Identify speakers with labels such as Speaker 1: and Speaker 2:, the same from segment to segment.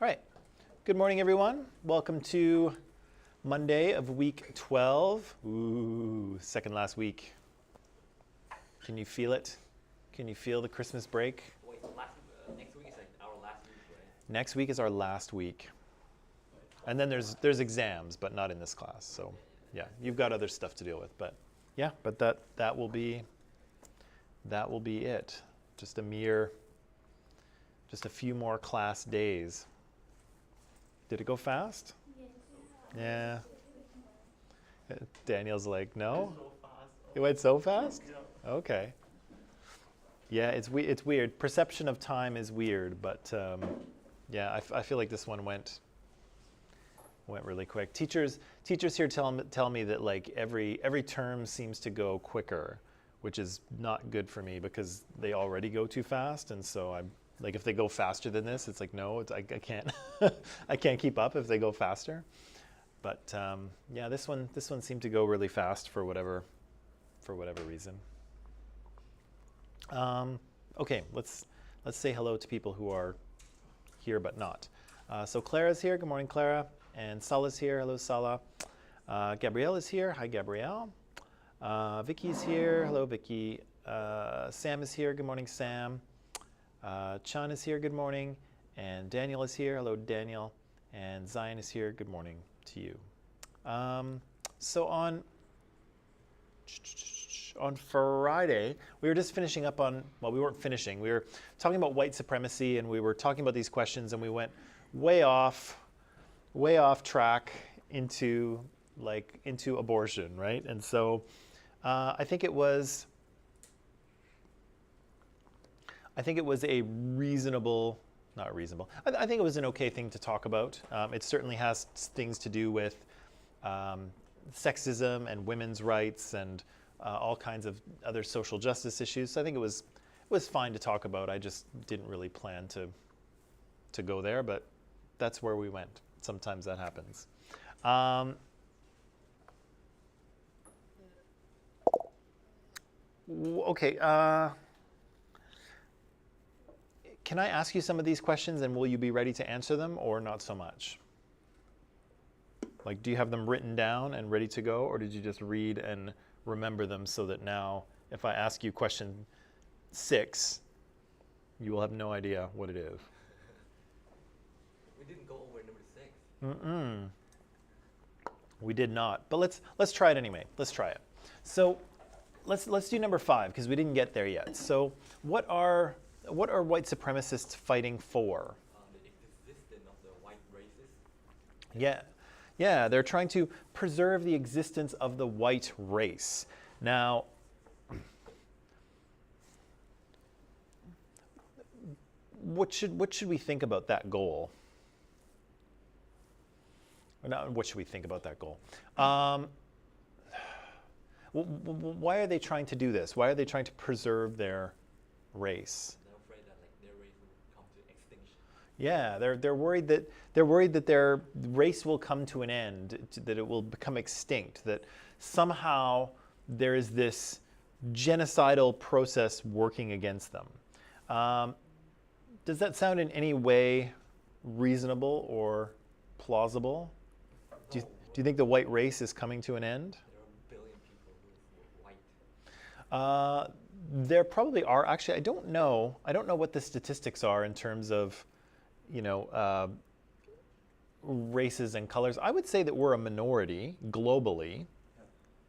Speaker 1: All right. Good morning, everyone. Welcome to Monday of week 12. Ooh, second last week. Can you feel it? Can you feel the Christmas break?
Speaker 2: Wait, next week is like our last week, right?
Speaker 1: Next week is our last week. And then there's exams, but not in this class. So yeah, you've got other stuff to deal with. But yeah, but that will be it. Just a few more class days. Did it go fast? Yeah. Daniel's like, no?
Speaker 2: So fast.
Speaker 1: It went so fast?
Speaker 2: Yeah.
Speaker 1: Okay. Yeah, it's weird. Perception of time is weird, but yeah, I feel like this one went really quick. Teachers here tell me that like every term seems to go quicker, which is not good for me because they already go too fast, and so I'm like, if they go faster than this, it's like, no, I can't I can't keep up if they go faster. But yeah, this one seemed to go really fast for whatever reason. Okay, let's say hello to people who are here but not. So Clara's here. Good morning, Clara. And Sala's here. Hello, Sala. Gabrielle is here. Hi, Gabrielle. Vicky's here. Hello, Vicky. Sam is here. Good morning, Sam. Chan is here. Good morning. And Daniel is here. Hello, Daniel. And Zion is here. Good morning to you. So on Friday, we were just finishing up on, well, we weren't finishing. We were talking about white supremacy, and we were talking about these questions, and we went way off track into abortion, right? And so I think it was a reasonable, not reasonable, I think it was an okay thing to talk about. It certainly has things to do with sexism and women's rights and all kinds of other social justice issues. So I think it was fine to talk about. I just didn't really plan to go there, but that's where we went. Sometimes that happens. Okay. Can I ask you some of these questions, and will you be ready to answer them, or not so much? Like, do you have them written down and ready to go, or did you just read and remember them so that now, if I ask you question 6, you will have no idea what it is?
Speaker 2: We didn't go over number 6.
Speaker 1: Mm-mm. We did not, but let's try it anyway. Let's try it. So let's do number 5 because we didn't get there yet. So what are white supremacists fighting for?
Speaker 2: The existence of the white races.
Speaker 1: Yeah, they're trying to preserve the existence of the white race. Now, what should we think about that goal? Or not, what should we think about that goal? Why are they trying to do this? Why are they trying to preserve their race?
Speaker 2: They're afraid that like their race will come to extinction.
Speaker 1: Yeah, they're worried that their race will come to an end, that it will become extinct, that somehow there is this genocidal process working against them. Does that sound in any way reasonable or plausible? Do you think the white race is coming to an end?
Speaker 2: There are 1 billion people who are white.
Speaker 1: There probably are. Actually, I don't know what the statistics are in terms of, races and colors. I would say that we're a minority globally.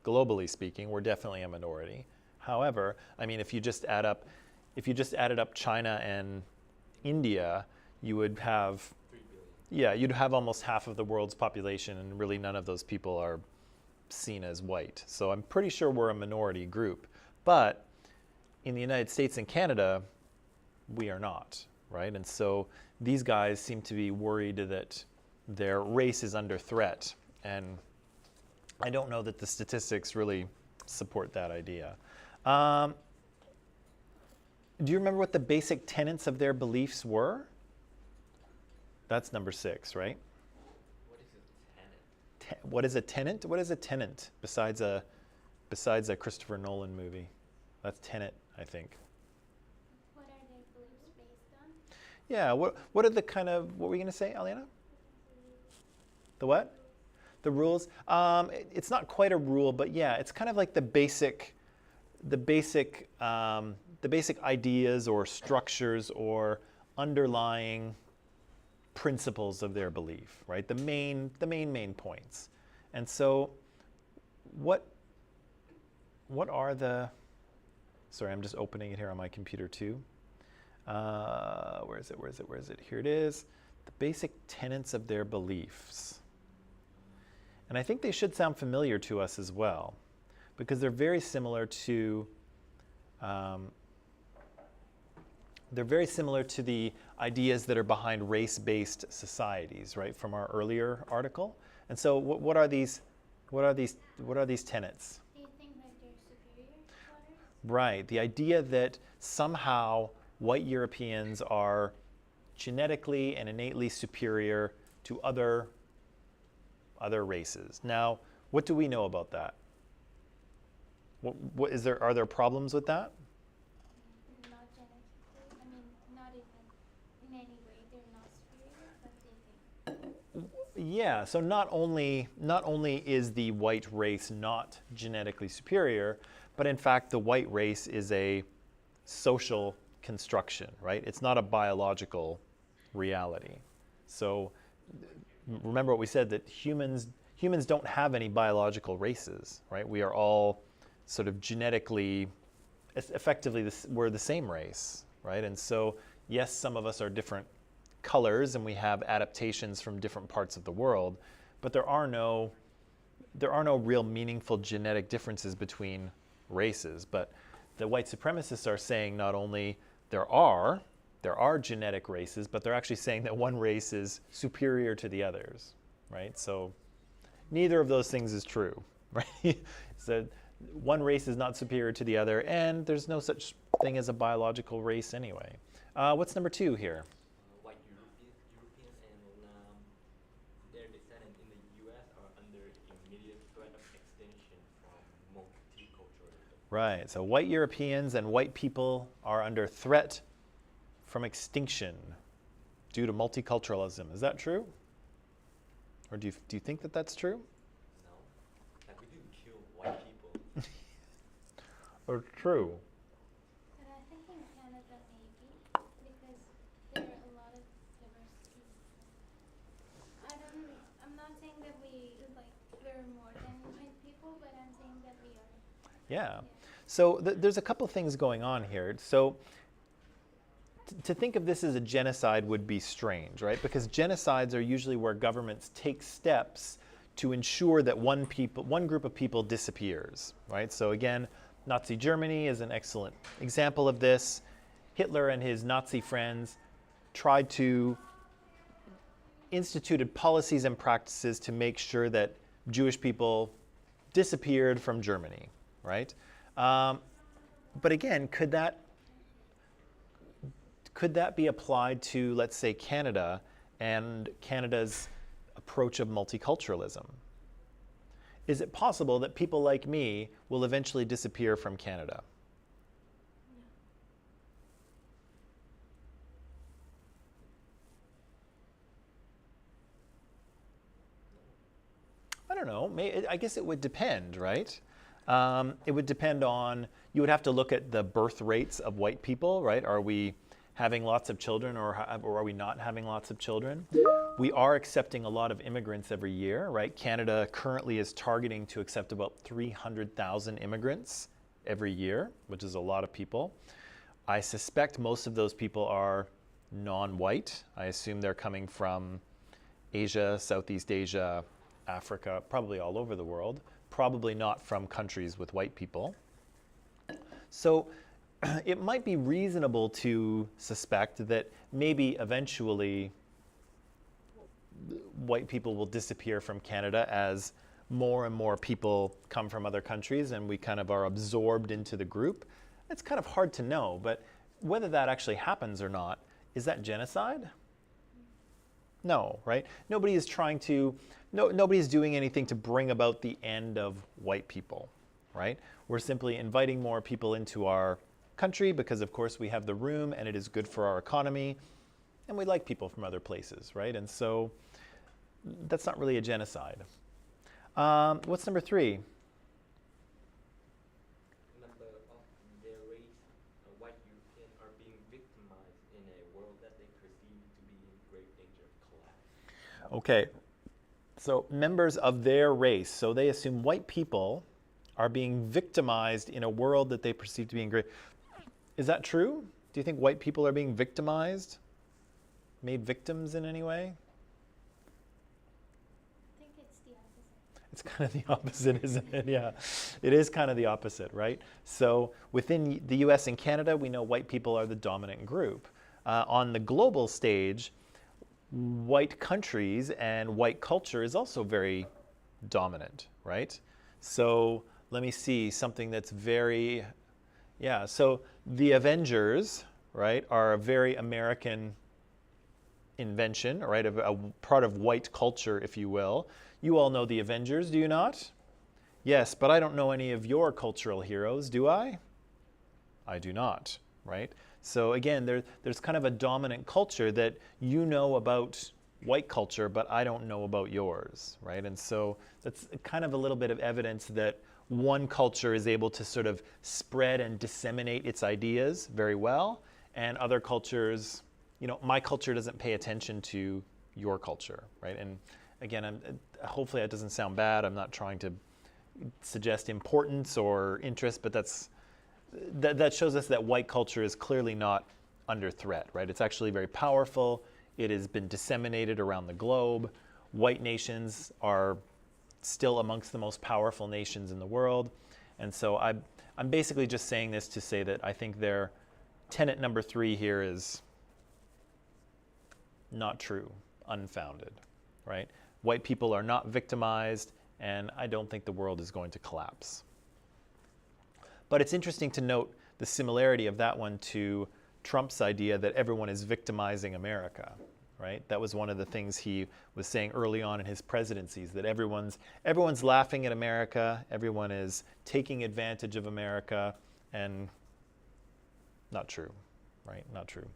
Speaker 1: Globally speaking, we're definitely a minority. However, I mean, if you just added up China and India, you would have
Speaker 2: 3 billion.
Speaker 1: yeah, you'd have almost half of the world's population, and really none of those people are seen as white. So I'm pretty sure we're a minority group. But in the United States and Canada, we are not, right? And so these guys seem to be worried that their race is under threat. And I don't know that the statistics really support that idea. Do you remember what the basic tenets of their beliefs were? That's number 6, right?
Speaker 2: What is a tenet?
Speaker 1: What is a tenant? What is a tenant besides a Christopher Nolan movie? That's Tenet, I think.
Speaker 3: What are their beliefs based on?
Speaker 1: Yeah. What are the kind of, what were you going to say, Aliana? The what? The rules. It's not quite a rule, but yeah, it's kind of like the basic ideas or structures or underlying principles of their belief, right? The main points. And so, what are the? Sorry, I'm just opening it here on my computer too. Where is it? Here it is. The basic tenets of their beliefs. And I think they should sound familiar to us as well, because they're very similar to the ideas that are behind race-based societies, right, from our earlier article. And so, what are these? What are these tenets?
Speaker 3: Do you think that they're superior to others?
Speaker 1: Right. The idea that somehow white Europeans are genetically and innately superior to other races. Now, what do we know about that? What is there? Are there problems with that?
Speaker 3: Not genetically. I mean, not even in any way. They're not superior, but they think.
Speaker 1: Yeah. So not only is the white race not genetically superior, but in fact the white race is a social construction, right? It's not a biological reality. So remember what we said, that humans don't have any biological races, right? We are all sort of genetically, effectively, we're the same race, right? And so, yes, some of us are different colors and we have adaptations from different parts of the world, but there are no real meaningful genetic differences between races. But the white supremacists are saying not only there are genetic races, but they're actually saying that one race is superior to the others, right? So neither of those things is true, right? So one race is not superior to the other, and there's no such thing as a biological race anyway. What's number 2 here?
Speaker 2: White Europeans and their descendants in the U.S. are under immediate threat of extinction from multiculturalism.
Speaker 1: Right, so white Europeans and white people are under threat from extinction due to multiculturalism. Is that true? Or do you think that that's true?
Speaker 2: No, like we didn't kill white people.
Speaker 1: Or true?
Speaker 3: But I think in Canada maybe, because there are a lot of diversity. I'm not saying that we're more than white people, but I'm saying that we are.
Speaker 1: Yeah. So there's a couple things going on here. So to think of this as a genocide would be strange, right? Because genocides are usually where governments take steps to ensure that one group of people disappears, right? So again, Nazi Germany is an excellent example of this. Hitler and his Nazi friends tried to instituted policies and practices to make sure that Jewish people disappeared from Germany, right? But again, could that be applied to, let's say, Canada and Canada's approach of multiculturalism? Is it possible that people like me will eventually disappear from Canada? I don't know. I guess it would depend, right? It would depend on, you would have to look at the birth rates of white people, right? Are we having lots of children, or are we not having lots of children? We are accepting a lot of immigrants every year, right? Canada currently is targeting to accept about 300,000 immigrants every year, which is a lot of people. I suspect most of those people are non-white. I assume they're coming from Asia, Southeast Asia, Africa, probably all over the world, probably not from countries with white people. So it might be reasonable to suspect that maybe eventually white people will disappear from Canada as more and more people come from other countries and we kind of are absorbed into the group. It's kind of hard to know, but whether that actually happens or not, is that genocide? No, right? Nobody is doing anything to bring about the end of white people, right? We're simply inviting more people into our country because, of course, we have the room and it is good for our economy. and we like people from other places, right? And so that's not really a genocide. What's number 3?
Speaker 2: Number of their race, white Europeans are being victimized in a world that they perceive to be in great danger of collapse.
Speaker 1: Okay, so members of their race. So they assume white people are being victimized in a world that they perceive to be in great. Is that true? Do you think white people are being victimized? Made victims in any way?
Speaker 3: I think it's the opposite.
Speaker 1: It's kind of the opposite, isn't it? Yeah, it is kind of the opposite, right? So within the US and Canada, we know white people are the dominant group. On the global stage, white countries and white culture is also very dominant, right? So let me see something that's very, yeah, so the Avengers, right, are a very American invention, right, a part of white culture, if you will. You all know the Avengers, do you not? Yes, but I don't know any of your cultural heroes, do I? I do not, right? So again, there's kind of a dominant culture that you know about white culture, but I don't know about yours, right? And so that's kind of a little bit of evidence that one culture is able to sort of spread and disseminate its ideas very well, and other cultures, you know, my culture doesn't pay attention to your culture, right? And again, hopefully that doesn't sound bad. I'm not trying to suggest importance or interest, but that shows us that white culture is clearly not under threat, right? It's actually very powerful. It has been disseminated around the globe. White nations are still amongst the most powerful nations in the world. And so I'm basically just saying this to say that I think their tenet number 3 here is not true, unfounded, right? White people are not victimized, and I don't think the world is going to collapse. But it's interesting to note the similarity of that one to Trump's idea that everyone is victimizing America, right? That was one of the things he was saying early on in his presidencies, that everyone's laughing at America, everyone is taking advantage of America, and not true, right? Not true.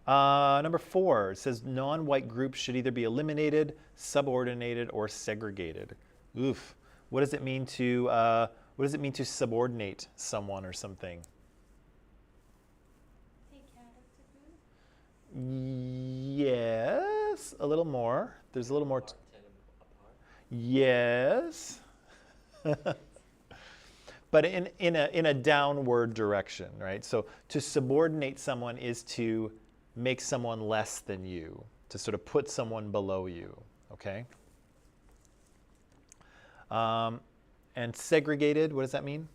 Speaker 1: Number 4 says non-white groups should either be eliminated, subordinated, or segregated. Oof. What does it mean to subordinate someone or something?
Speaker 3: Take out of the group.
Speaker 1: Yes, a little more. There's a little more.
Speaker 2: Tear them apart.
Speaker 1: Yes. But in a downward direction, right? So to subordinate someone is to make someone less than you, to sort of put someone below you, okay? And segregated, what does that mean?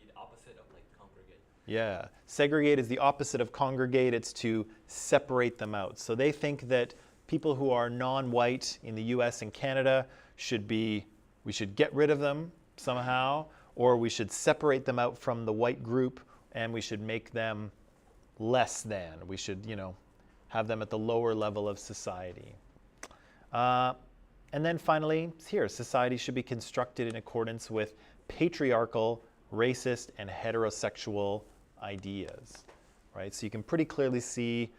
Speaker 2: The opposite of congregate.
Speaker 1: Yeah, segregate is the opposite of congregate. It's to separate them out. So they think that people who are non-white in the US and Canada we should get rid of them somehow, or we should separate them out from the white group and we should make them less than. We should, have them at the lower level of society. And then finally, here, society should be constructed in accordance with patriarchal, racist, and heterosexual ideas, right? So you can pretty clearly see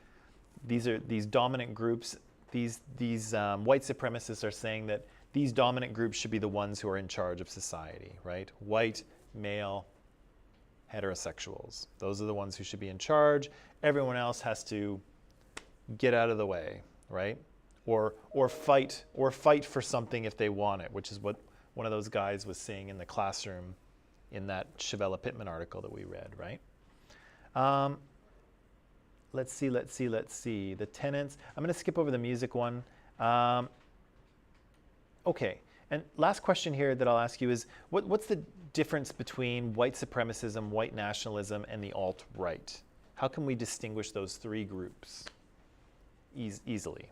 Speaker 1: these dominant groups, these white supremacists are saying that these dominant groups should be the ones who are in charge of society, right? White, male, heterosexuals. Those are the ones who should be in charge. Everyone else has to get out of the way, right? Or fight for something if they want it, which is what one of those guys was saying in the classroom in that Shavella Pittman article that we read, right? Let's see. The tenets. I'm going to skip over the music one. Okay, and last question here that I'll ask you is, what's the difference between white supremacism, white nationalism, and the alt-right? How can we distinguish those 3 groups easily?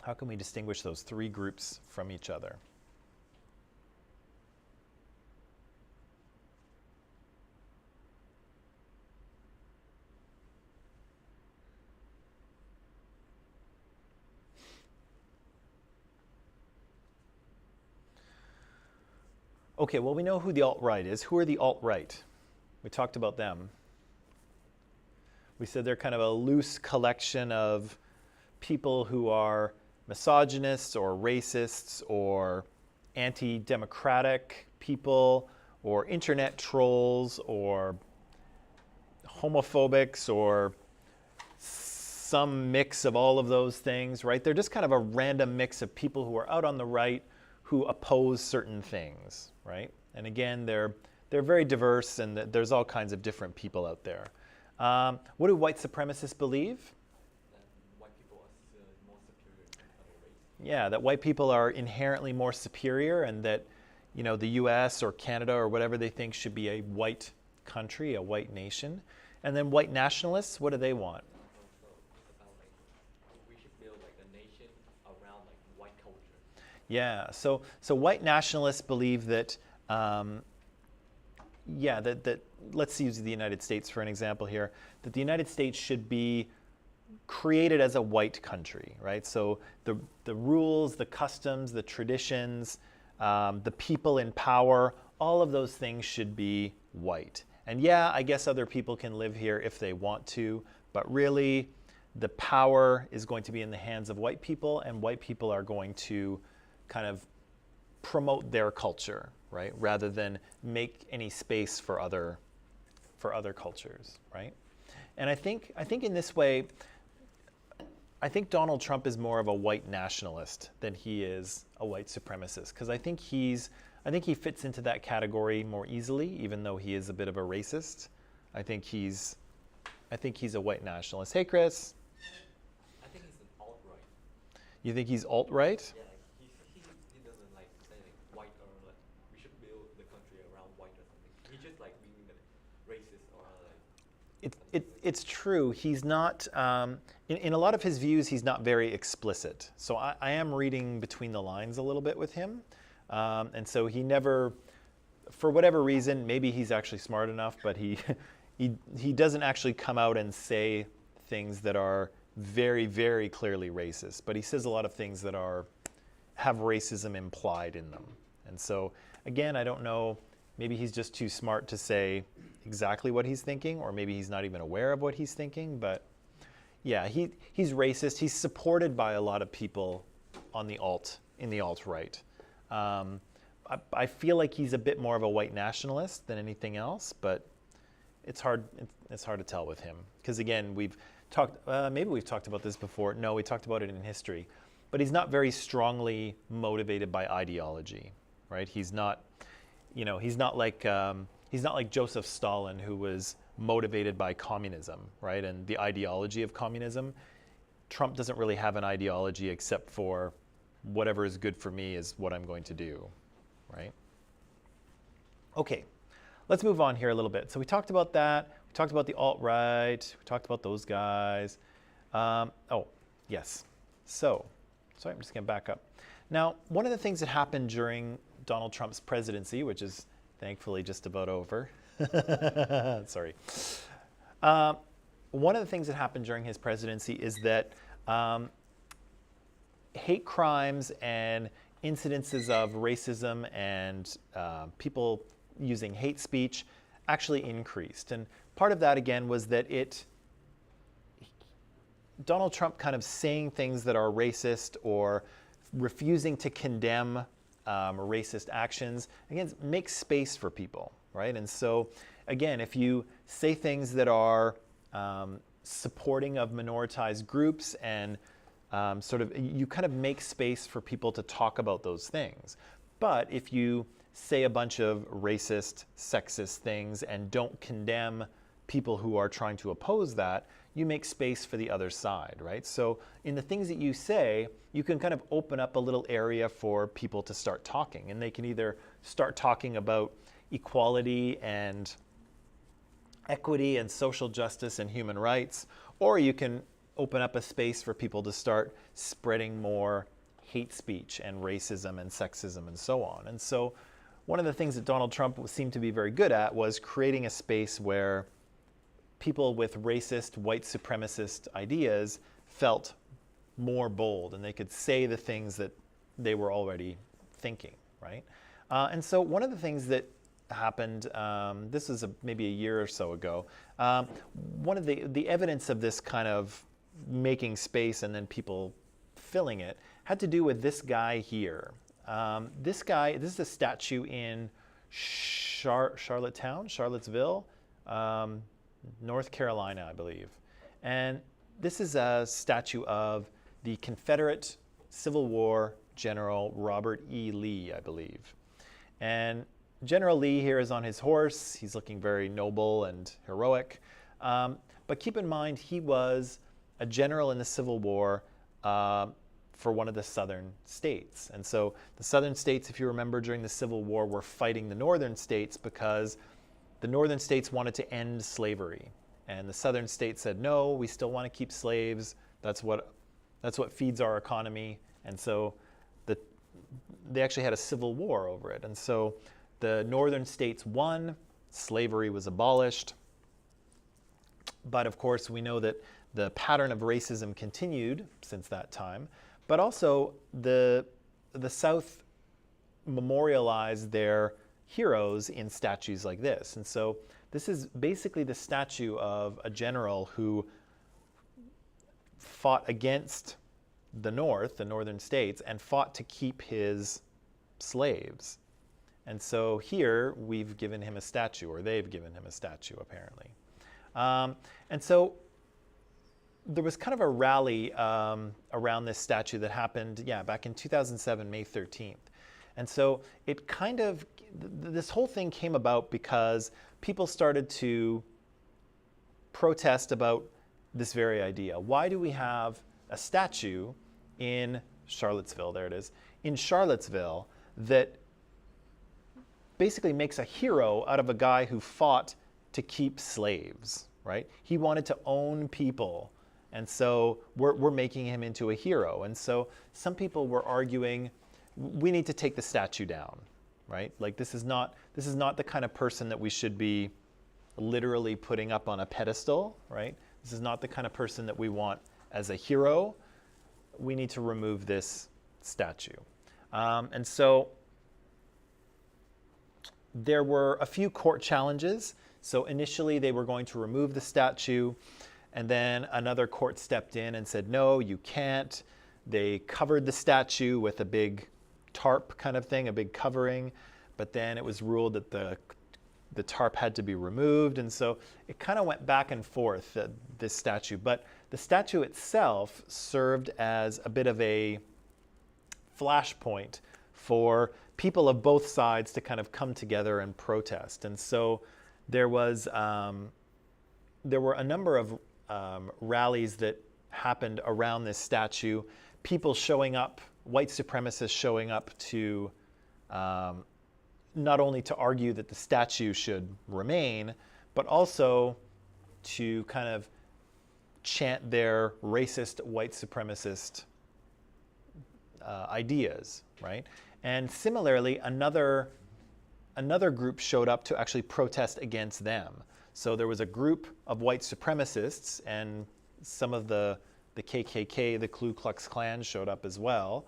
Speaker 1: How can we distinguish those 3 groups from each other? Okay, well, we know who the alt-right is. Who are the alt-right? We talked about them. We said they're kind of a loose collection of people who are misogynists or racists or anti-democratic people or internet trolls or homophobics or some mix of all of those things, right? They're just kind of a random mix of people who are out on the right who oppose certain things, right? And again, they're very diverse, and there's all kinds of different people out there. What do white supremacists believe?
Speaker 2: That white people are more superior than other races.
Speaker 1: Yeah, that white people are inherently more superior, and that, you know, the U.S. or Canada or whatever they think should be a white country, a white nation. And then white nationalists, what do they want?
Speaker 2: Also, it's about like we should build like a nation around like white culture.
Speaker 1: Yeah, so white nationalists believe that, that let's use the United States for an example here, that the United States should be created as a white country, right? So the rules, the customs, the traditions, the people in power, all of those things should be white. And yeah, I guess other people can live here if they want to, but really the power is going to be in the hands of white people, and white people are going to kind of promote their culture, right? Rather than make any space for other cultures, right? And I think in this way, I think Donald Trump is more of a white nationalist than he is a white supremacist, because I think he fits into that category more easily, even though he is a bit of a racist. I think he's a white nationalist. Hey, Chris.
Speaker 2: I think he's an alt-right.
Speaker 1: You think he's alt-right?
Speaker 2: Yeah, like he doesn't like say like white or like we should build the country around white or something. He just like being the racist or like.
Speaker 1: It's true. He's not, in a lot of his views, he's not very explicit. So I am reading between the lines a little bit with him. And so he never, for whatever reason, maybe he's actually smart enough, but he doesn't actually come out and say things that are very, very clearly racist. But he says a lot of things that have racism implied in them. And so, again, I don't know, maybe he's just too smart to say exactly what he's thinking, or maybe he's not even aware of what he's thinking. But yeah, he's racist. He's supported by a lot of people in the alt-right. I feel like he's a bit more of a white nationalist than anything else, but it's hard to tell with him. Because again, maybe we've talked about this before. No, we talked about it in history. But he's not very strongly motivated by ideology, right? He's not like Joseph Stalin, who was motivated by communism, right? And the ideology of communism. Trump doesn't really have an ideology except for whatever is good for me is what I'm going to do, right? Okay, let's move on here a little bit. So we talked about that. We talked about the alt-right. We talked about those guys. Yes. So, sorry, I'm just going to back up. Now, one of the things that happened during Donald Trump's presidency, which is thankfully just about over. Sorry. One of the things that happened during his presidency is that hate crimes and incidences of racism and people using hate speech actually increased. And part of that, again, was that Donald Trump kind of saying things that are racist or refusing to condemn racist actions, again, makes space for people, right? And so, again, if you say things that are supporting of minoritized groups and you kind of make space for people to talk about those things. But if you say a bunch of racist, sexist things and don't condemn people who are trying to oppose that, you make space for the other side, right? So in the things that you say, you can kind of open up a little area for people to start talking. And they can either start talking about equality and equity and social justice and human rights, or you can open up a space for people to start spreading more hate speech and racism and sexism and so on. And so one of the things that Donald Trump seemed to be very good at was creating a space where people with racist, white supremacist ideas felt more bold and they could say the things that they were already thinking, right? And so one of the things that happened, this is maybe a year or so ago, one of the evidence of this kind of making space and then people filling it had to do with this guy here. This is a statue in Charlottesville, North Carolina, I believe. And this is a statue of the Confederate Civil War General Robert E. Lee, I believe. And General Lee here is on his horse. He's looking very noble and heroic. But keep in mind, he was a general in the Civil War for one of the southern states. And so the southern states, if you remember, during the Civil War were fighting the northern states because the northern states wanted to end slavery. And the southern states said, no, we still want to keep slaves. That's what feeds our economy. And so they actually had a civil war over it. And so the northern states won, slavery was abolished. But of course, we know that the pattern of racism continued since that time. But also, the South memorialized their heroes in statues like this. And so this is basically the statue of a general who fought against the North, the northern states, and fought to keep his slaves. And so here we've given him a statue, or they've given him a statue, apparently. And so there was kind of a rally around this statue that happened, back in 2007, May 13th. And so it kind of, this whole thing came about because people started to protest about this very idea. Why do we have a statue in Charlottesville, there it is, in Charlottesville that basically makes a hero out of a guy who fought to keep slaves, right? He wanted to own people. And so we're making him into a hero. And so some people were arguing, we need to take the statue down, right? Like this is not the kind of person that we should be literally putting up on a pedestal, right? This is not the kind of person that we want as a hero. We need to remove this statue. And so there were a few court challenges. So initially they were going to remove the statue, and then another court stepped in and said, no, you can't. They covered the statue with a big tarp kind of thing, a big covering, but then it was ruled that the tarp had to be removed. And so it kind of went back and forth, this statue. But the statue itself served as a bit of a flashpoint for people of both sides to kind of come together and protest. And so there were a number of rallies that happened around this statue, people showing up, white supremacists showing up to not only to argue that the statue should remain, but also to kind of chant their racist, white supremacist ideas, right? And similarly, another group showed up to actually protest against them. So there was a group of white supremacists, and some of the KKK, the Ku Klux Klan, showed up as well.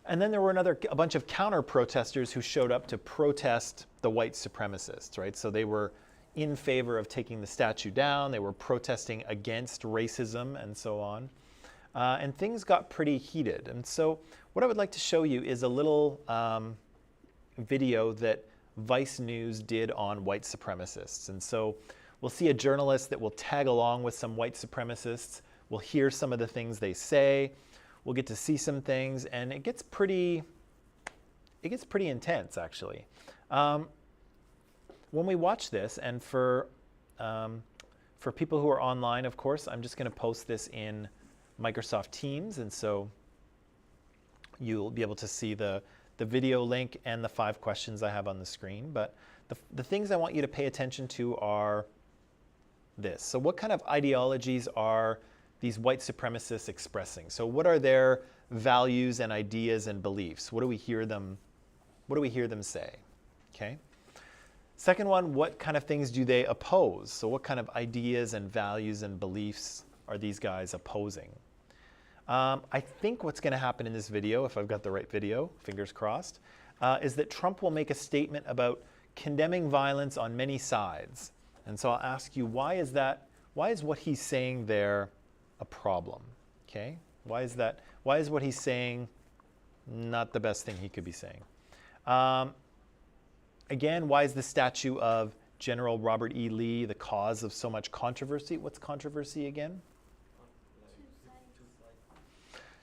Speaker 1: And then there were a bunch of counter-protesters who showed up to protest the white supremacists, right? So they were in favor of taking the statue down. They were protesting against racism and so on. And things got pretty heated. And so what I would like to show you is a little video that Vice News did on white supremacists. And so we'll see a journalist that will tag along with some white supremacists. We'll hear some of the things they say. We'll get to see some things, and it gets pretty intense, actually. When we watch this, and for people who are online, of course, I'm just going to post this in Microsoft Teams, and so you'll be able to see the video link and the 5 questions I have on the screen. But the things I want you to pay attention to are this. So what kind of ideologies are these white supremacists expressing? So what are their values and ideas and beliefs? What do we hear them say? Okay. Second one, what kind of things do they oppose? So what kind of ideas and values and beliefs are these guys opposing? I think what's going to happen in this video, if I've got the right video, fingers crossed, is that Trump will make a statement about condemning violence on many sides. And so I'll ask you, why is that? Why is what he's saying there a problem? Okay? Why is that? Why is what he's saying not the best thing he could be saying? Again, why is the statue of General Robert E. Lee the cause of so much controversy? What's controversy again?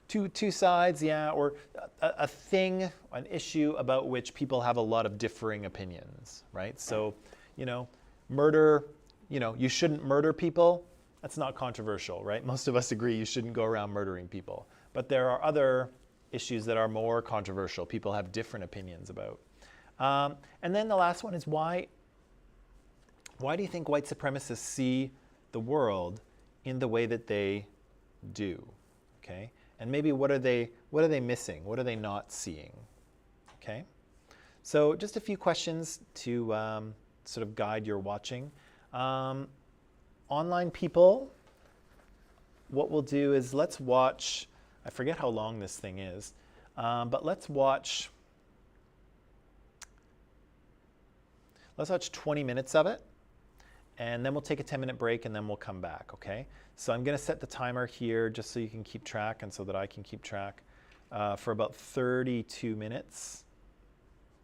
Speaker 1: Two sides, yeah, or a thing, an issue about which people have a lot of differing opinions, right? So, murder, you shouldn't murder people. That's not controversial, right? Most of us agree you shouldn't go around murdering people. But there are other issues that are more controversial. People have different opinions about. And then the last one is why do you think white supremacists see the world in the way that they do? Okay? And maybe what are they missing? What are they not seeing? Okay? So just a few questions to sort of guide your watching. Online people, what we'll do is let's watch, I forget how long this thing is, but let's watch 20 minutes of it, and then we'll take a 10-minute break, and then we'll come back, okay? So I'm going to set the timer here just so you can keep track and so that I can keep track for about 32 minutes.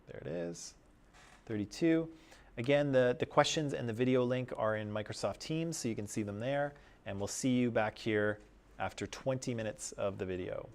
Speaker 1: There it is, 32. Again, the questions and the video link are in Microsoft Teams, so you can see them there, and we'll see you back here after 20 minutes of the video.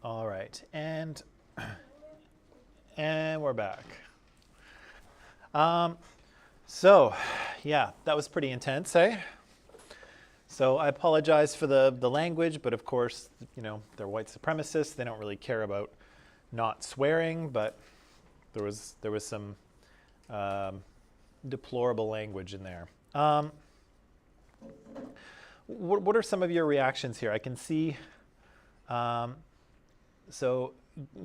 Speaker 1: All right, and we're back. So, yeah, that was pretty intense, eh? So I apologize for the language, but of course, you know, they're white supremacists. They don't really care about not swearing, but there was some deplorable language in there. What are some of your reactions here? I can see. So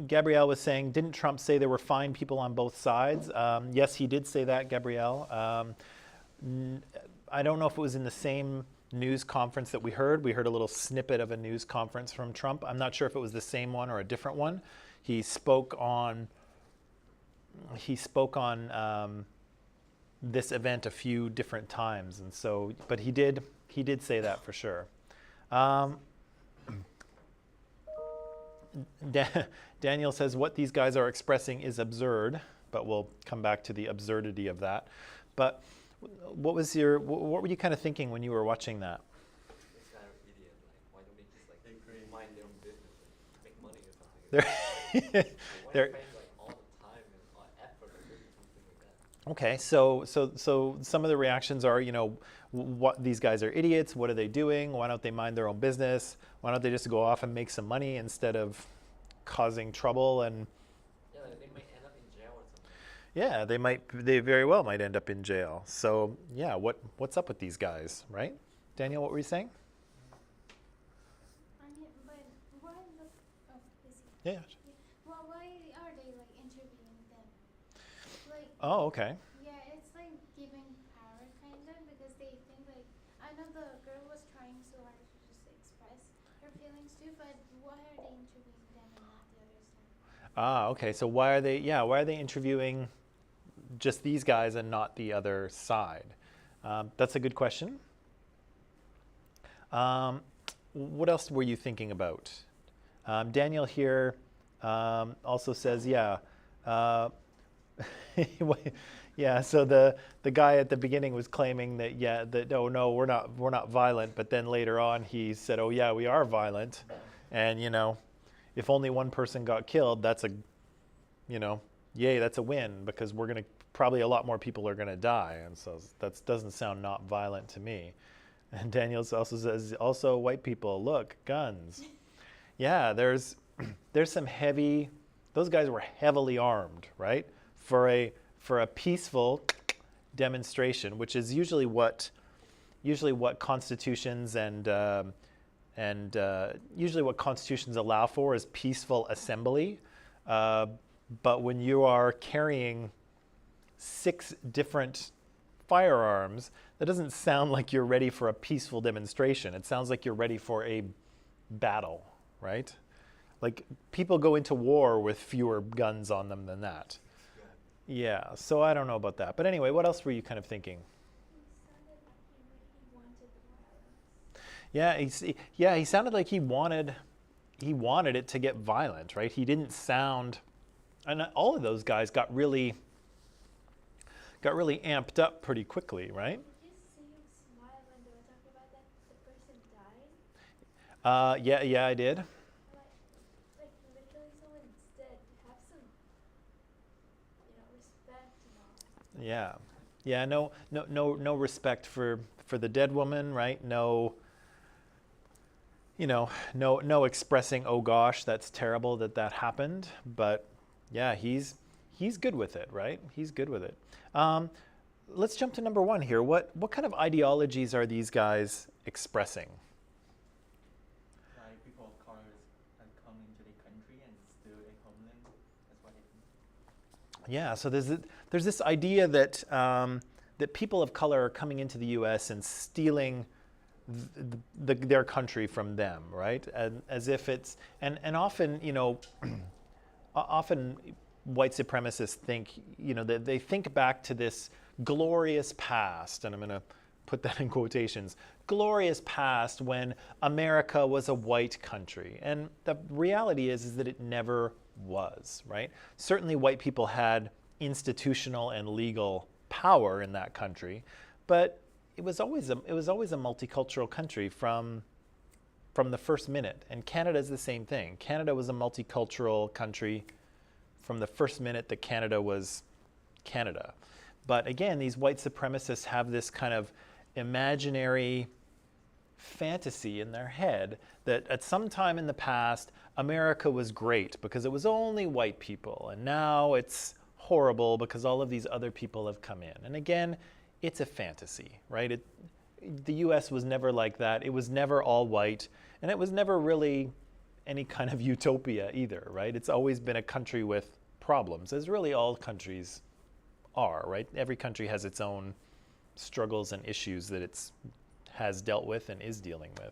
Speaker 1: Gabrielle was saying, didn't Trump say there were fine people on both sides? Yes, he did say that, Gabrielle. I don't know if it was in the same news conference that we heard. We heard a little snippet of a news conference from Trump. I'm not sure if it was the same one or a different one. He spoke on this event a few different times, and so, but he did say that for sure. Daniel says what these guys are expressing is absurd, but we'll come back to the absurdity of that. But what were you kind of thinking when you were watching that?
Speaker 2: This kind of idiot, like, why don't they just like mind their own business and make money or something? Why
Speaker 1: They're-
Speaker 2: spend like all the time and all effort on doing something like that?
Speaker 1: Okay, so some of the reactions are, you know, what these guys are idiots. What are they doing? Why don't they mind their own business? Why don't they just go off and make some money instead of causing trouble? And
Speaker 2: Yeah, like, they might end up in jail or something.
Speaker 1: yeah, they very well might end up in jail. So yeah, what's up with these guys, right? Daniel, what were you saying?
Speaker 3: I mean, but why the is
Speaker 1: Yeah.
Speaker 3: he- well, why are they like interviewing them? Like,
Speaker 1: Oh, okay.
Speaker 3: yeah, it's like giving power kind of, because they think like, I know the girl was trying so hard to just express her feelings too, but why are they interviewing them and not the other side?
Speaker 1: Ah, okay. So why are they interviewing just these guys and not the other side? That's a good question. What else were you thinking about? Daniel here also says, yeah. Yeah, so the guy at the beginning was claiming that, yeah, that no, we're not violent, but then later on he said, oh yeah, we are violent, and you know, if only one person got killed, that's a, you know, yay, that's a win, because we're gonna probably a lot more people are gonna die, and so that doesn't sound not violent to me. And Daniel also says, also white people, look, guns. Yeah, there's some heavy. Those guys were heavily armed, right? For a peaceful demonstration, which is usually what constitutions and usually what constitutions allow for is peaceful assembly. But when you are carrying 6 different firearms, that doesn't sound like you're ready for a peaceful demonstration. It sounds like you're ready for a battle, right? Like people go into war with fewer guns on them than that. Yeah, so I don't know about that. But anyway, what else were you kind of thinking? He sounded like he wanted it to get violent, right? He didn't sound, and all of those guys got really amped up pretty quickly, right?
Speaker 4: Did you see him smile when they were talking about that the person died?
Speaker 1: Yeah, I did.
Speaker 4: Like literally someone's dead. Have some, respect and all.
Speaker 1: Yeah. No respect for the dead woman, right? No expressing, oh gosh, that's terrible that happened. But yeah, he's good with it, right? He's good with it. Let's jump to number 1 here. What kind of ideologies are these guys expressing?
Speaker 5: Like people of color have come into the country and still a homeland. That's what I think.
Speaker 1: Yeah, so there's this idea that that people of color are coming into the U.S. and stealing their country from them, right? And as if it's and often, often white supremacists think, that they think back to this glorious past, and I'm going to put that in quotations, glorious past when America was a white country. And the reality is that it never was, right? Certainly white people had institutional and legal power in that country, but it was always a multicultural country from from the first minute. And Canada is the same thing. Canada was a multicultural country from the first minute that Canada was Canada. But again, these white supremacists have this kind of imaginary fantasy in their head that at some time in the past, America was great because it was only white people, and now it's horrible because all of these other people have come in. And again, it's a fantasy, right? The US was never like that. It was never all white, and it was never really any kind of utopia either, right? It's always been a country with problems, as really all countries are, right? Every country has its own struggles and issues that it's has dealt with and is dealing with.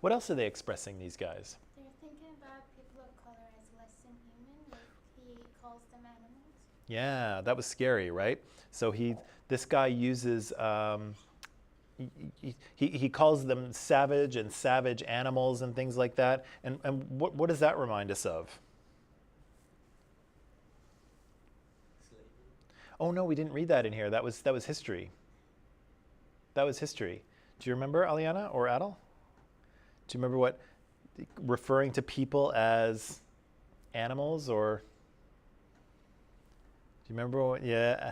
Speaker 1: What else are they expressing, these guys?
Speaker 3: They're thinking about people of color as less than human, like he calls them animals.
Speaker 1: Yeah, that was scary, right? So this guy uses, he calls them savage and savage animals and things like that. And what does that remind us of?
Speaker 2: Slavery.
Speaker 1: Oh no, we didn't read that in here. That was history. That was history. Do you remember, Aliana or Adel? Do you remember what referring to people as animals, or do you remember what, yeah,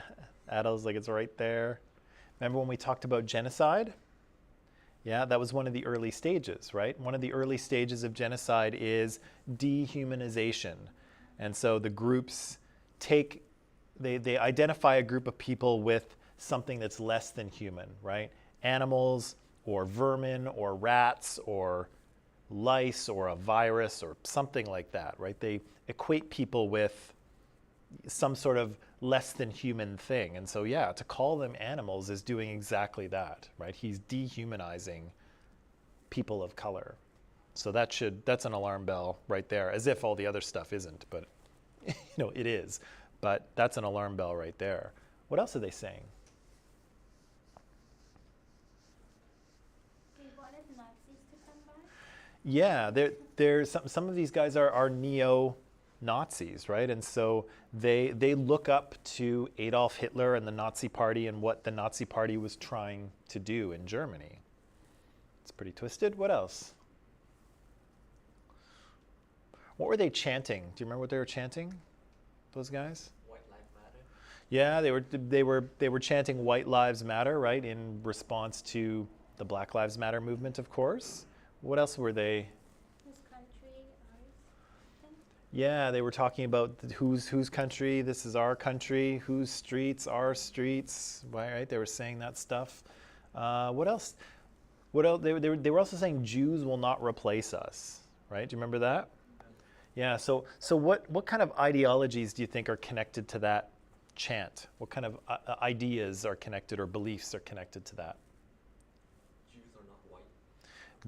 Speaker 1: Adel's like, it's right there. Remember when we talked about genocide? Yeah, that was one of the early stages, right? One of the early stages of genocide is dehumanization. And so the groups they identify a group of people with something that's less than human, right? Animals or vermin or rats or lice or a virus or something like that, right? They equate people with some sort of less than human thing. And so, yeah, to call them animals is doing exactly that, right? He's dehumanizing people of color. So that's an alarm bell right there, as if all the other stuff isn't, but it is. But that's an alarm bell right there. What else are they saying?
Speaker 3: They wanted Nazis to come back.
Speaker 1: Yeah, there's some of these guys are neo-Nazis, right? And so they look up to Adolf Hitler and the Nazi Party and what the Nazi Party was trying to do in Germany. It's pretty twisted. What else? What were they chanting? Do you remember what they were chanting, those guys?
Speaker 2: White Lives Matter.
Speaker 1: Yeah, they were chanting "White Lives Matter," right, in response to the Black Lives Matter movement, of course. What else were they?
Speaker 3: Whose country, ours? Something?
Speaker 1: Yeah, they were talking about whose country. This is our country. Whose streets, our streets. Right? They were saying that stuff. What else? What else? They were also saying Jews will not replace us. Right? Do you remember that? Yeah. So what kind of ideologies do you think are connected to that chant? What kind of ideas are connected or beliefs are connected to that?
Speaker 2: Jews are not white.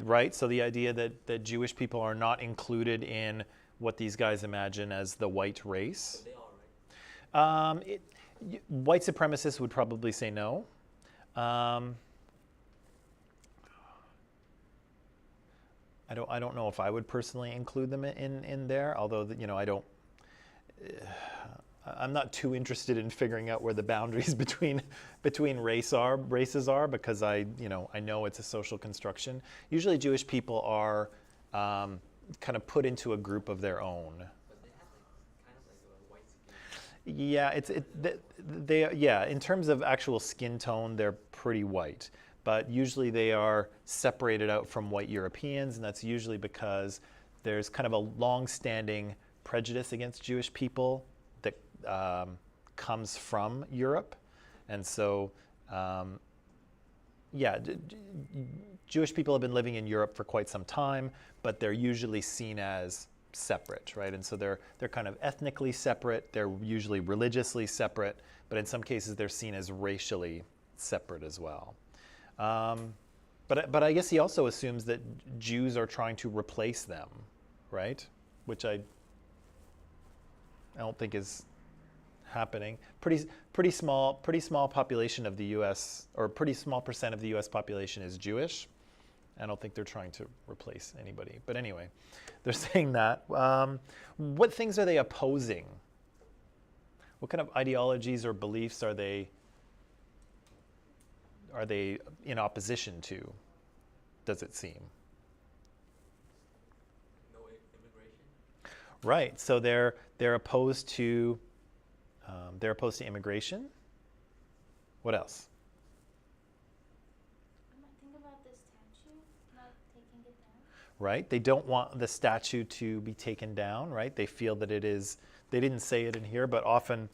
Speaker 1: Right? So the idea that Jewish people are not included in what these guys imagine as the white race.
Speaker 2: But they are, right?
Speaker 1: White supremacists would probably say no. I don't know if I would personally include them in there, although I don't. I'm not too interested in figuring out where the boundaries between races are because I know it's a social construction. Usually Jewish people are kind of put into a group of their own.
Speaker 2: But they have kind of like a white skin.
Speaker 1: Yeah, in terms of actual skin tone, they're pretty white. But usually they are separated out from white Europeans, and that's usually because there's kind of a long-standing prejudice against Jewish people that comes from Europe. And so, Jewish people have been living in Europe for quite some time, but they're usually seen as separate, right? And so they're kind of ethnically separate, they're usually religiously separate, but in some cases they're seen as racially separate as well. But I guess he also assumes that Jews are trying to replace them, right? Which I don't think is happening. Pretty small population of the U.S. or pretty small percent of the U.S. population is Jewish. I don't think they're trying to replace anybody. But anyway, they're saying that. What things are they opposing? What kind of ideologies or beliefs are they in opposition to, does it seem? Right. So they're opposed to immigration. What else?
Speaker 3: Think about the statue, not taking it down.
Speaker 1: Right. They don't want the statue to be taken down. Right. They feel that it is. They didn't say it in here, but often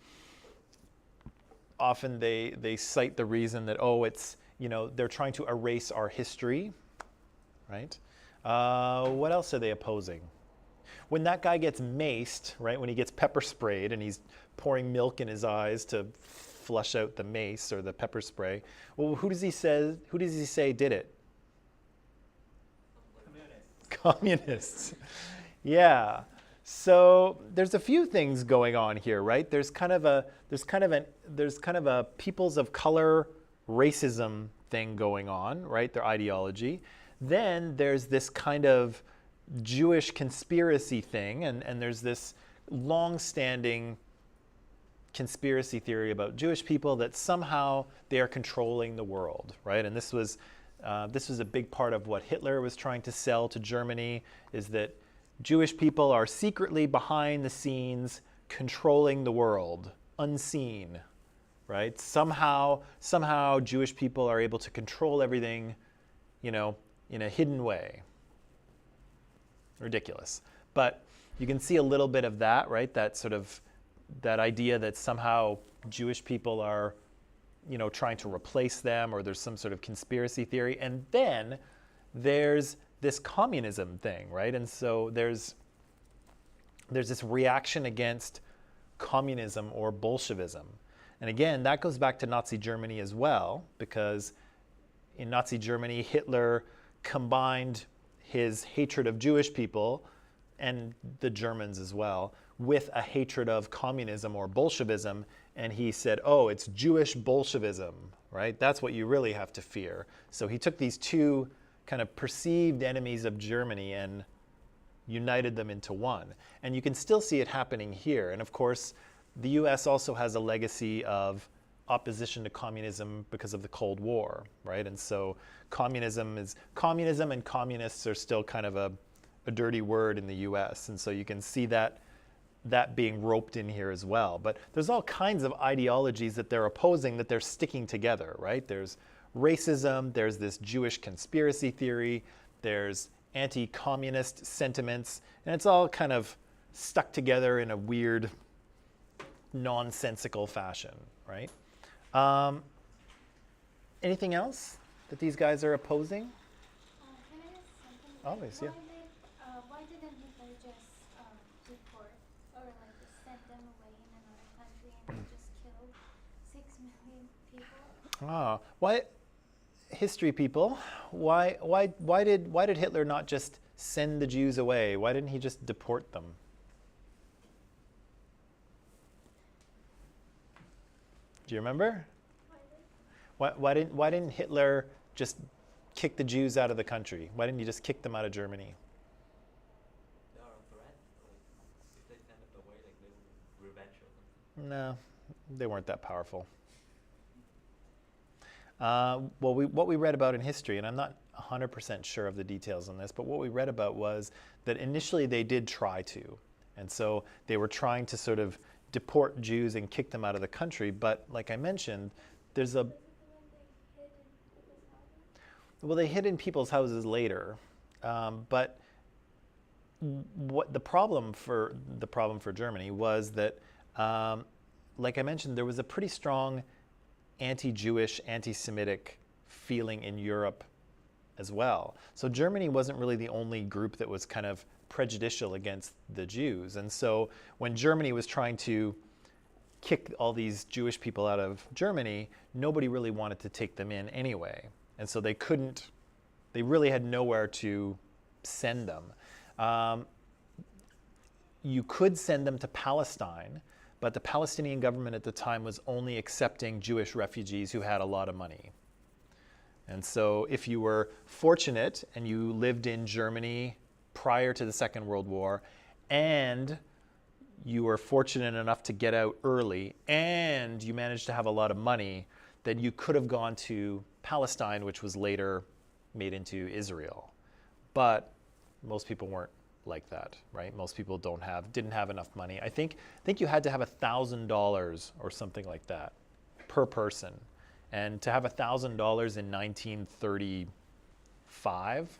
Speaker 1: they cite the reason that it's they're trying to erase our history. Right. What else are they opposing? When that guy gets maced, right, when he gets pepper sprayed and he's pouring milk in his eyes to flush out the mace or the pepper spray, well, who does he say did it? Communists. Yeah. So there's a few things going on here, right? There's kind of a peoples of color racism thing going on, right? Their ideology. Then there's this kind of Jewish conspiracy thing, and there's this long-standing conspiracy theory about Jewish people that somehow they are controlling the world, right? And this was a big part of what Hitler was trying to sell to Germany, is that Jewish people are secretly behind the scenes controlling the world, unseen, right? Somehow Jewish people are able to control everything, in a hidden way. Ridiculous. But you can see a little bit of that, right? That idea that somehow Jewish people are, trying to replace them, or there's some sort of conspiracy theory. And then there's this communism thing, right? And so there's this reaction against communism or Bolshevism. And again, that goes back to Nazi Germany as well, because in Nazi Germany, Hitler combined his hatred of Jewish people, and the Germans as well, with a hatred of communism or Bolshevism, and he said, it's Jewish Bolshevism, right? That's what you really have to fear. So he took these two kind of perceived enemies of Germany and united them into one. And you can still see it happening here. And of course, the US also has a legacy of opposition to communism because of the Cold War, right? And so communism and communists are still kind of a dirty word in the US. And so you can see that being roped in here as well. But there's all kinds of ideologies that they're opposing that they're sticking together, right? There's racism, there's this Jewish conspiracy theory, there's anti-communist sentiments, and it's all kind of stuck together in a weird, nonsensical fashion, right? Anything else that these guys are opposing?
Speaker 3: Can I ask something?
Speaker 1: Always, yeah.
Speaker 3: Why didn't Hitler just deport or like just send them away in another country and he just killed 6 million people?
Speaker 1: Why, history people? Why did Hitler not just send the Jews away? Why didn't he just deport them? Do you remember? Why didn't Hitler just kick the Jews out of the country? Why didn't he just kick them out of Germany?
Speaker 2: They are a threat. If they send it away, they will revenge or something.
Speaker 1: No, they weren't that powerful. What we read about in history, and I'm not 100% sure of the details on this, but what we read about was that initially they did try to. And so they were trying to sort of deport Jews and kick them out of the country. But like I mentioned, there's a... Well, they hid in people's houses later. But what the problem for Germany was that, like I mentioned, there was a pretty strong anti-Jewish, anti-Semitic feeling in Europe as well. So Germany wasn't really the only group that was kind of prejudicial against the Jews. And so when Germany was trying to kick all these Jewish people out of Germany, nobody really wanted to take them in anyway. And so they really had nowhere to send them. You could send them to Palestine, but the Palestinian government at the time was only accepting Jewish refugees who had a lot of money. And so if you were fortunate and you lived in Germany prior to the Second World War, and you were fortunate enough to get out early, and you managed to have a lot of money, then you could have gone to Palestine, which was later made into Israel. But most people weren't like that, right? Most people didn't have enough money. I think you had to have $1,000 or something like that per person, and to have $1,000 in 1935,
Speaker 2: It's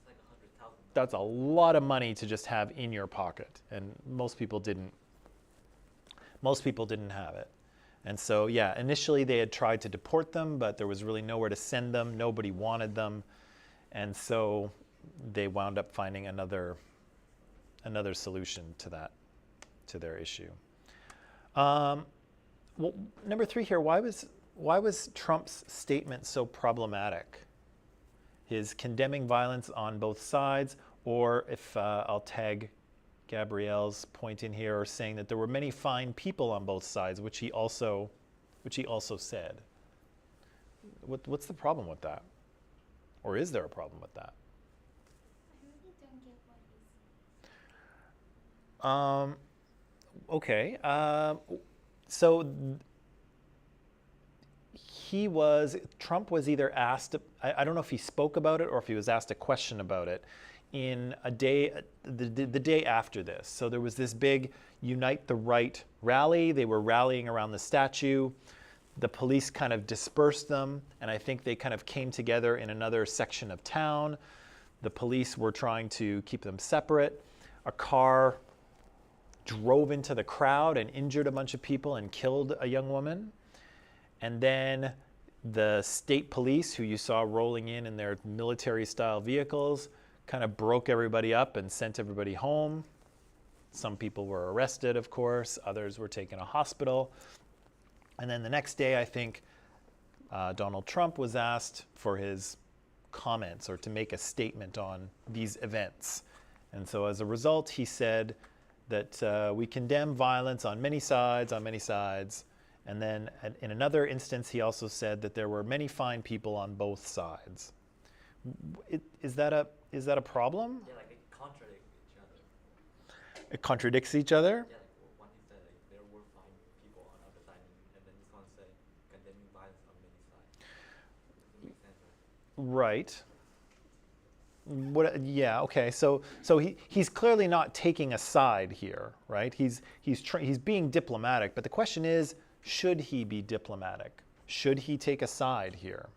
Speaker 2: like 100,000.
Speaker 1: that's a lot of money to just have in your pocket, and most people didn't have it. And so, yeah, initially they had tried to deport them, but there was really nowhere to send them. Nobody wanted them. And so they wound up finding another solution to their issue. Well, number 3 here, why was Trump's statement so problematic? His condemning violence on both sides, or if I'll tag Gabrielle's point in here, or saying that there were many fine people on both sides, which he also said. What's the problem with that? Or is there a problem with that?
Speaker 3: I really don't get what he's
Speaker 1: Okay. So Trump was either asked, I don't know if he spoke about it or if he was asked a question about it in the day after this. So there was this big Unite the Right rally. They were rallying around the statue. The police kind of dispersed them, and I think they kind of came together in another section of town. The police were trying to keep them separate. A car drove into the crowd and injured a bunch of people and killed a young woman. And then the state police, who you saw rolling in their military-style vehicles, kind of broke everybody up and sent everybody home. Some people were arrested, of course. Others were taken to hospital. And then the next day, I think Donald Trump was asked for his comments or to make a statement on these events. And so as a result, he said that we condemn violence on many sides, And then in another instance, he also said that there were many fine people on both sides. Is that a problem?
Speaker 2: Yeah, like it contradicts each other.
Speaker 1: It contradicts each other?
Speaker 2: Yeah, like one he said like there were fine people on other side, and then this one say condemning violence on many sides. Doesn't make sense, right?
Speaker 1: Right. Yeah. Okay. So he's clearly not taking a side here, right? He's being diplomatic, but the question is, should he be diplomatic? Should he take a side here?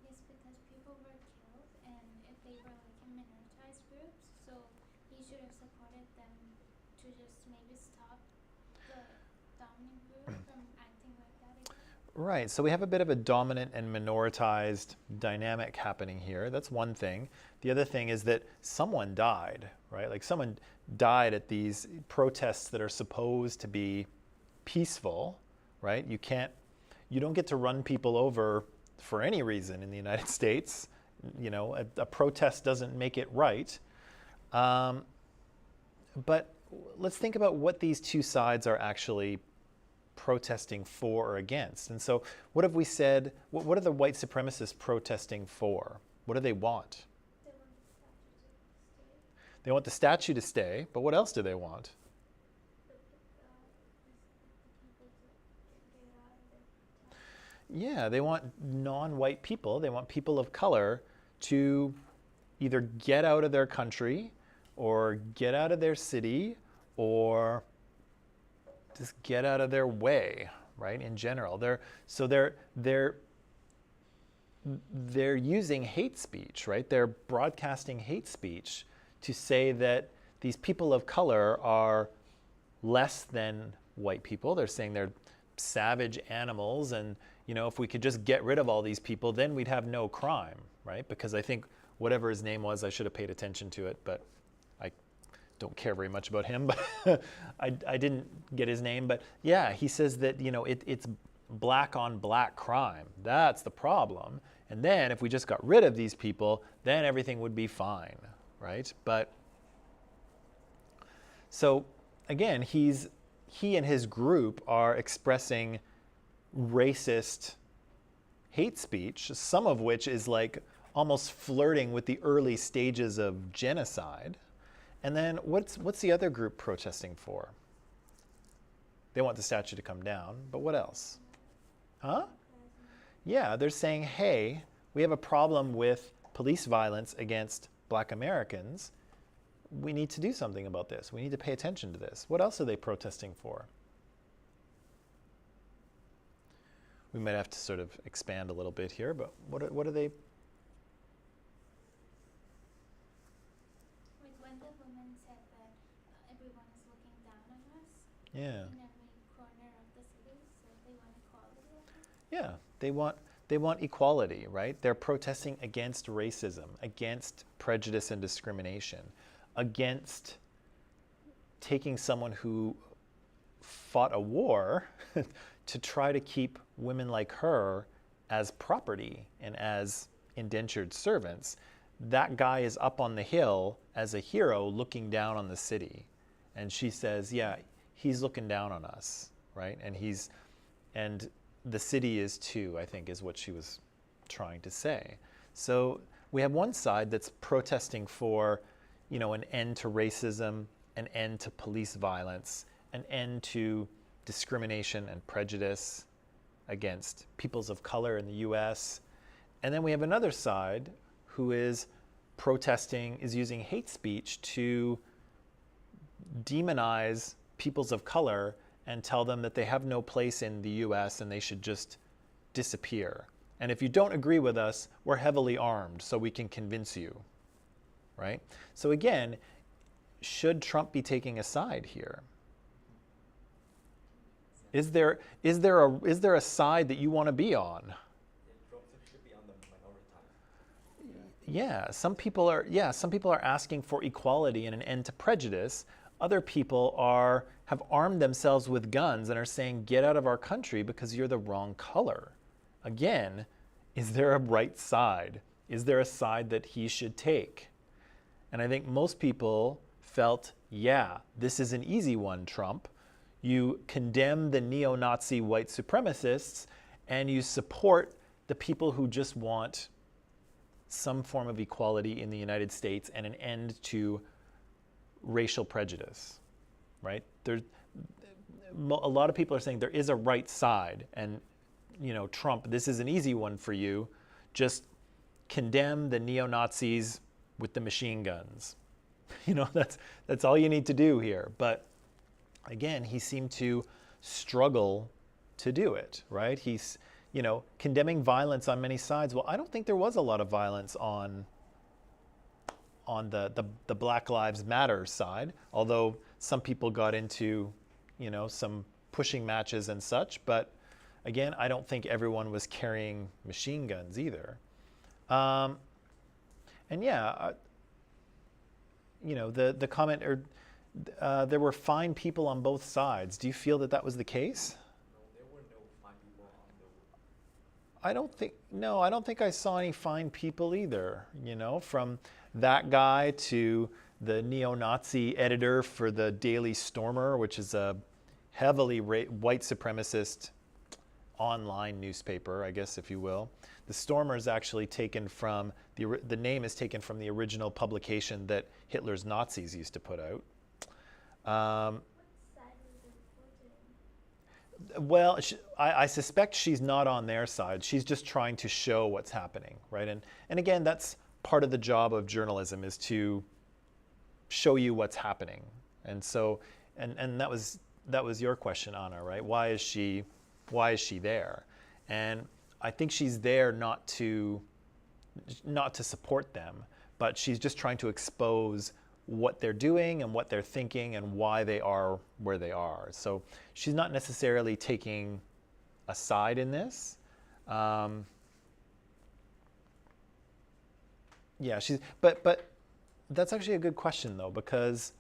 Speaker 3: Yes, because people were killed, and if they were like in minoritized groups, so he should have supported them to just maybe stop the dominant group from acting like that again.
Speaker 1: Right. So we have a bit of a dominant and minoritized dynamic happening here. That's one thing. The other thing is that someone died, right? Like someone died at these protests that are supposed to be peaceful, right? You don't get to run people over for any reason in the United States. You know, a protest doesn't make it right. But let's think about what these two sides are actually protesting for or against. And so what have we said, what are the white supremacists protesting for? What do they want?
Speaker 4: They want the statue to stay.
Speaker 1: They want the statue to stay, but what else do they want?
Speaker 4: The people to get out of their town.
Speaker 1: Yeah, they want non-white people, they want people of color to either get out of their country or get out of their city or just get out of their way, right, in general. They're using hate speech, right? They're broadcasting hate speech to say that these people of color are less than white people. They're saying they're savage animals, and you know, if we could just get rid of all these people, then we'd have no crime, right? Because I think whatever his name was, I should have paid attention to it, but I don't care very much about him, but I didn't get his name. But yeah, he says that, you know, it's black on black crime. That's the problem. And then if we just got rid of these people, then everything would be fine, right? But so again, he and his group are expressing racist hate speech, some of which is like almost flirting with the early stages of genocide. And then what's the other group protesting for? They want the statue to come down, but what else? Huh? Yeah, they're saying, hey, we have a problem with police violence against Black Americans, we need to do something about this. We need to pay attention to this. What else are they protesting for? We might have to sort of expand a little bit here, but what are they?
Speaker 3: Like when the woman said that everyone is looking down on us
Speaker 1: Yeah.
Speaker 3: in every corner of the city, so they want equality, I think.
Speaker 1: Yeah, they want equality, right? They're protesting against racism, against prejudice and discrimination, against taking someone who fought a war to try to keep women like her as property and as indentured servants. That guy is up on the hill as a hero looking down on the city. And she says, yeah, he's looking down on us, right? And the city is too, I think, is what she was trying to say. So we have one side that's protesting for, an end to racism, an end to police violence, an end to discrimination and prejudice against peoples of color in the US. And then we have another side who is using hate speech to demonize peoples of color and tell them that they have no place in the US and they should just disappear. And if you don't agree with us, we're heavily armed so we can convince you, right? So again, should Trump be taking a side here? Is there a side that you want to be on?
Speaker 2: Trump should be on the minority.
Speaker 1: Yeah, some people are asking for equality and an end to prejudice. Other people have armed themselves with guns and are saying, get out of our country because you're the wrong color. Again, is there a right side? Is there a side that he should take? And I think most people felt, yeah, this is an easy one, Trump. You condemn the neo-Nazi white supremacists and you support the people who just want some form of equality in the United States and an end to racial prejudice, right? A lot of people are saying there is a right side, and Trump, this is an easy one for you. Just condemn the neo-Nazis with the machine guns. That's all you need to do here. But again, he seemed to struggle to do it, right? He's, condemning violence on many sides. Well, I don't think there was a lot of violence on the Black Lives Matter side, although some people got into, some pushing matches and such. But again, I don't think everyone was carrying machine guns either. And yeah, the comment, there were fine people on both sides. Do you feel that was the case?
Speaker 2: No, there were no fine people on the.
Speaker 1: I don't think I saw any fine people either, from that guy to the neo-Nazi editor for the Daily Stormer, which is a heavily white supremacist online newspaper, I guess, if you will. The Stormer is actually taken from, the name is taken from the original publication that Hitler's Nazis used to put out.
Speaker 4: What side was the reporter?
Speaker 1: Well, I suspect she's not on their side. She's just trying to show what's happening, right? And again, that's part of the job of journalism, is to show you what's happening. And so, and that was your question, Anna, right? Why is she there? And I think she's there not to support them, but she's just trying to expose what they're doing and what they're thinking and why they are where they are. So she's not necessarily taking a side in this. Yeah, but that's actually a good question though, because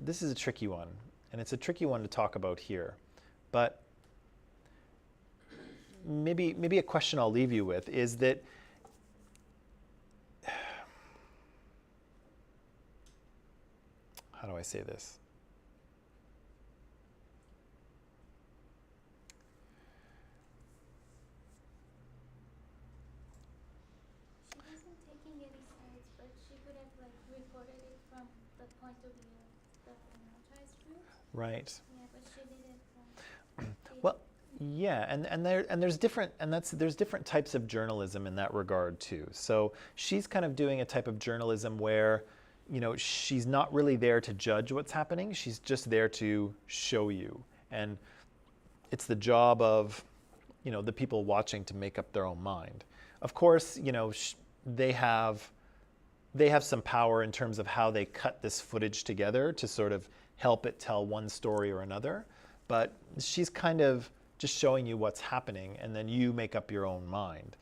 Speaker 1: this is a tricky one, and it's a tricky one to talk about here, but maybe a question I'll leave you with is that how do I say this?
Speaker 3: She wasn't taking any sides, but she could have reported it from the point of view of the minoritized group.
Speaker 1: Right.
Speaker 3: Yeah, but she did it from.
Speaker 1: Well, Yeah, and there's different types of journalism in that regard too. So she's kind of doing a type of journalism where, she's not really there to judge what's happening. She's just there to show you, and it's the job of, the people watching to make up their own mind. Of course, they have some power in terms of how they cut this footage together to sort of help it tell one story or another. But she's kind of just showing you what's happening, and then you make up your own mind.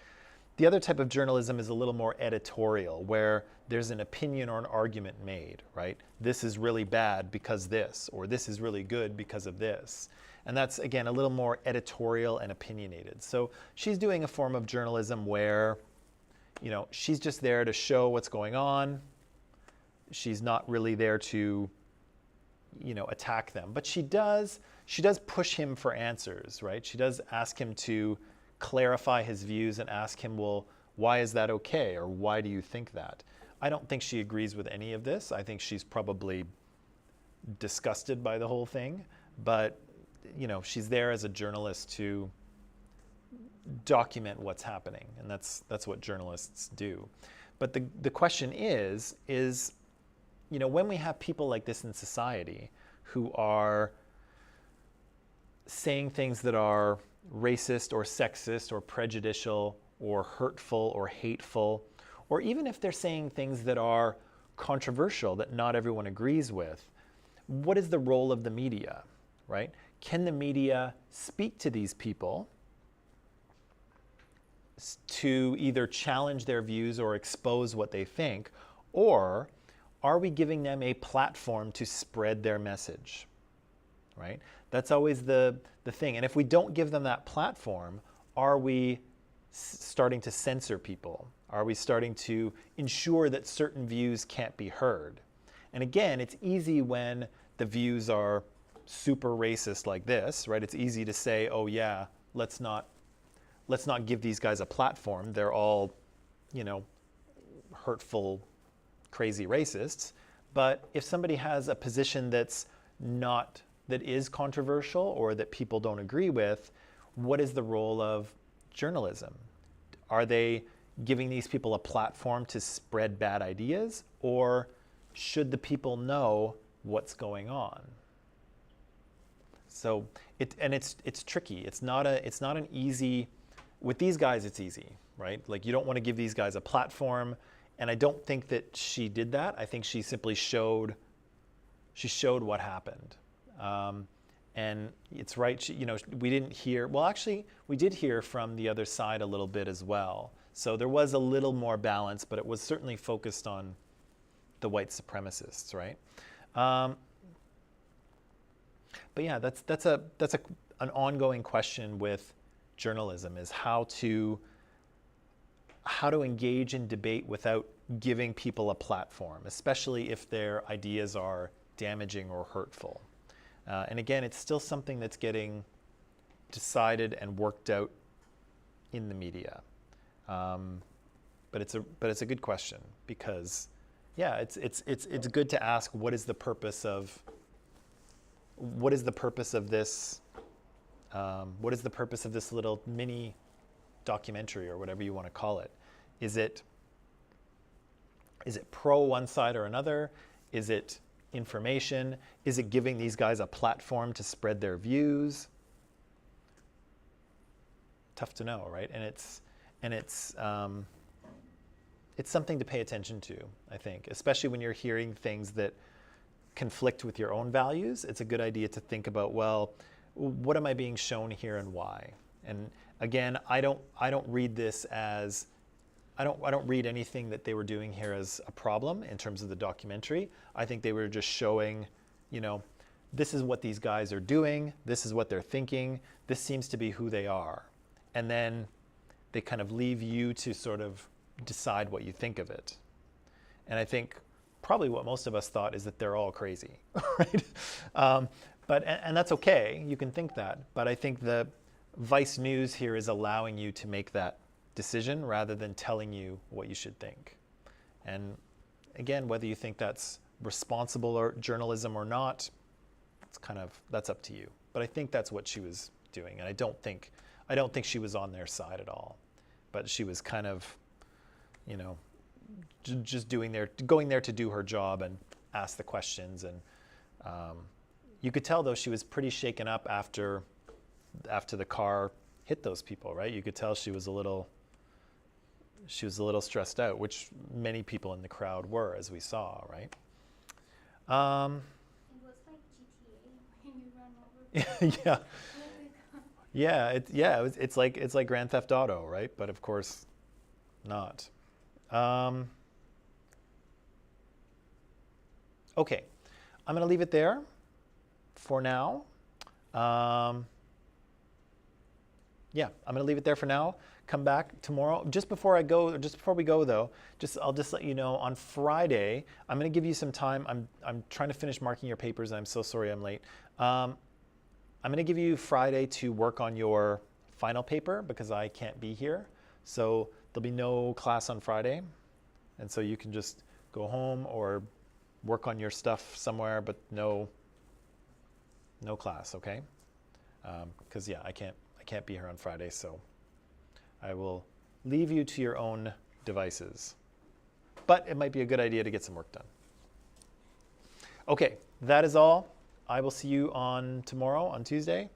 Speaker 1: The other type of journalism is a little more editorial, where there's an opinion or an argument made, right? This is really bad because this, or this is really good because of this. And that's, again, a little more editorial and opinionated. So she's doing a form of journalism where, she's just there to show what's going on. She's not really there to, attack them. But she does push him for answers, right? She does ask him to clarify his views and ask him, well, why is that okay? Or why do you think that? I don't think she agrees with any of this. I think she's probably disgusted by the whole thing. But, she's there as a journalist to document what's happening. And that's what journalists do. But the question is, when we have people like this in society who are saying things that are racist or sexist or prejudicial or hurtful or hateful, or even if they're saying things that are controversial that not everyone agrees with, what is the role of the media, right? Can the media speak to these people to either challenge their views or expose what they think, or are we giving them a platform to spread their message, right? That's always the thing. And if we don't give them that platform, are we starting to censor people? Are we starting to ensure that certain views can't be heard? And again, it's easy when the views are super racist like this, right? It's easy to say, oh yeah, let's not give these guys a platform. They're all, hurtful, crazy racists. But if somebody has a position that is controversial or that people don't agree with, what is the role of journalism? Are they giving these people a platform to spread bad ideas, or should the people know what's going on? So it's tricky. It's not an easy. With these guys, it's easy, right? Like, you don't want to give these guys a platform, and I don't think that she did that. I think she simply showed what happened. And it's right, we didn't hear, well, actually, we did hear from the other side a little bit as well. So there was a little more balance, but it was certainly focused on the white supremacists, right? But yeah, that's an ongoing question with journalism, is how to engage in debate without giving people a platform, especially if their ideas are damaging or hurtful. And again, it's still something that's getting decided and worked out in the media. But it's a good question, because, yeah, it's good to ask, what is the purpose of this? What is the purpose of this little mini documentary, or whatever you want to call it? Is it pro one side or another? Is it information? Is it giving these guys a platform to spread their views? Tough to know, right? And it's something to pay attention to, I think, especially when you're hearing things that conflict with your own values. It's a good idea to think about, well, what am I being shown here and why? And again, I don't read this as, I don't read anything that they were doing here as a problem in terms of the documentary. I think they were just showing, this is what these guys are doing, this is what they're thinking, this seems to be who they are. And then they kind of leave you to sort of decide what you think of it. And I think probably what most of us thought is that they're all crazy, right? And that's okay, you can think that. But I think the Vice News here is allowing you to make that decision rather than telling you what you should think. And again, whether you think that's responsible or journalism or not, that's up to you. But I think that's what she was doing. And I don't think she was on their side at all. But she was kind of, you know, just going there to do her job and ask the questions. And you could tell, though, she was pretty shaken up after the car hit those people, right? You could tell she was a little stressed out, which many people in the crowd were, as we saw, right?
Speaker 3: It was like GTA when you run over
Speaker 1: Yeah.
Speaker 3: with the car.
Speaker 1: It's like Grand Theft Auto, right? But of course, not. Okay, I'm going to leave it there for now. Yeah, I'm going to leave it there for now. Come back tomorrow. Just before we go though, I'll just let you know, on Friday, I'm going to give you some time. I'm trying to finish marking your papers. I'm so sorry I'm late. I'm going to give you Friday to work on your final paper because I can't be here. So there'll be no class on Friday. And so you can just go home or work on your stuff somewhere, but no class, okay? Because I can't be here on Friday, so I will leave you to your own devices. But it might be a good idea to get some work done. Okay, that is all. I will see you on tomorrow, on Tuesday.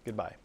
Speaker 1: Goodbye.